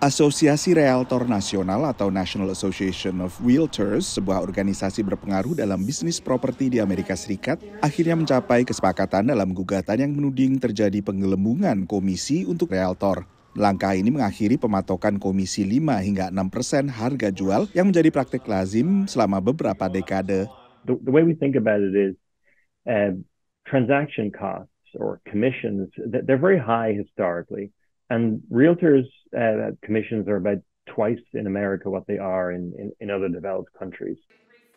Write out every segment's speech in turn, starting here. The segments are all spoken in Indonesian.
Asosiasi Realtor Nasional atau National Association of Realtors, sebuah organisasi berpengaruh dalam bisnis properti di Amerika Serikat, akhirnya mencapai kesepakatan dalam gugatan yang menuding terjadi penggelembungan komisi untuk realtor. Langkah ini mengakhiri pematokan komisi 5 hingga 6% harga jual yang menjadi praktik lazim selama beberapa dekade. The way we think about it is transaction costs or commissions, they're very high historically. And realtors' commissions are about twice in America what they are in other developed countries.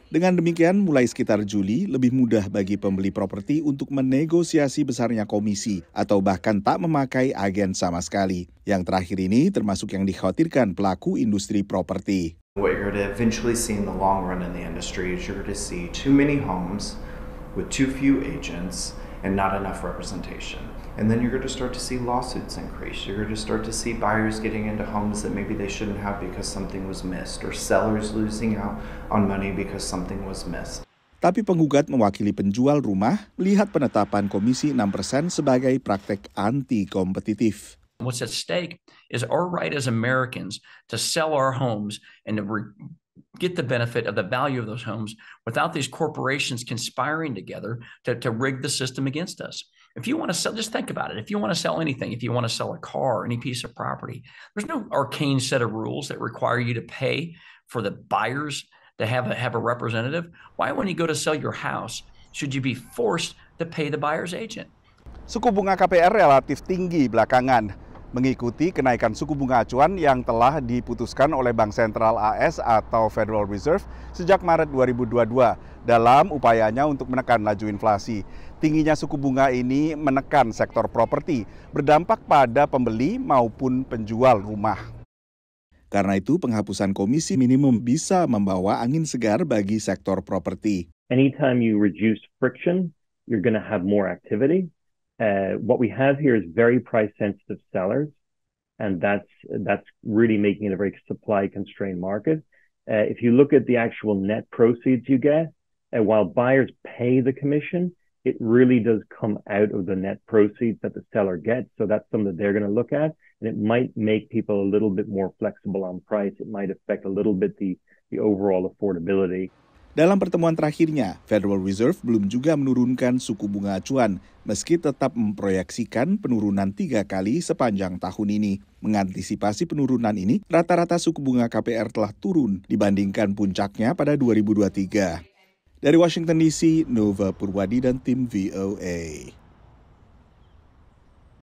Dengan demikian, mulai sekitar Juli, lebih mudah bagi pembeli properti untuk menegosiasi besarnya komisi atau bahkan tak memakai agen sama sekali. Yang terakhir ini termasuk yang dikhawatirkan pelaku industri properti. What you're going to eventually see in the long run in the industry is you're going to see too many homes with too few agents and not enough representation. And then you're going to start to see lawsuits increase. You're going to start to see buyers getting into homes that maybe they shouldn't have because something was missed, or sellers losing out on money because something was missed. Tapi penggugat mewakili penjual rumah melihat penetapan komisi 6% sebagai praktek anti-kompetitif. What's at stake is our right as Americans to sell our homes and to get the benefit of the value of those homes without these corporations conspiring together to rig the system against us. If you want to sell, just think about it. If you want to sell anything, if you want to sell a car, any piece of property, there's no arcane set of rules that require you to pay for the buyers to have a representative. Why, when you go to sell your house, should you be forced to pay the buyer's agent? Suku bunga KPR relatif tinggi belakangan, mengikuti kenaikan suku bunga acuan yang telah diputuskan oleh Bank Sentral AS atau Federal Reserve sejak Maret 2022 dalam upayanya untuk menekan laju inflasi. Tingginya suku bunga ini menekan sektor properti, berdampak pada pembeli maupun penjual rumah. Karena itu, penghapusan komisi minimum bisa membawa angin segar bagi sektor properti. Anytime you reduce friction, you're going to have more activity. What we have here is very price-sensitive sellers, and that's really making it a very supply-constrained market. If you look at the actual net proceeds you get, while buyers pay the commission, it really does come out of the net proceeds that the seller gets. So that's something that they're going to look at, and it might make people a little bit more flexible on price. It might affect a little bit the overall affordability. Dalam pertemuan terakhirnya, Federal Reserve belum juga menurunkan suku bunga acuan, meski tetap memproyeksikan penurunan 3 kali sepanjang tahun ini. Mengantisipasi penurunan ini, rata-rata suku bunga KPR telah turun dibandingkan puncaknya pada 2023. Dari Washington DC, Nova Purwadi dan tim VOA.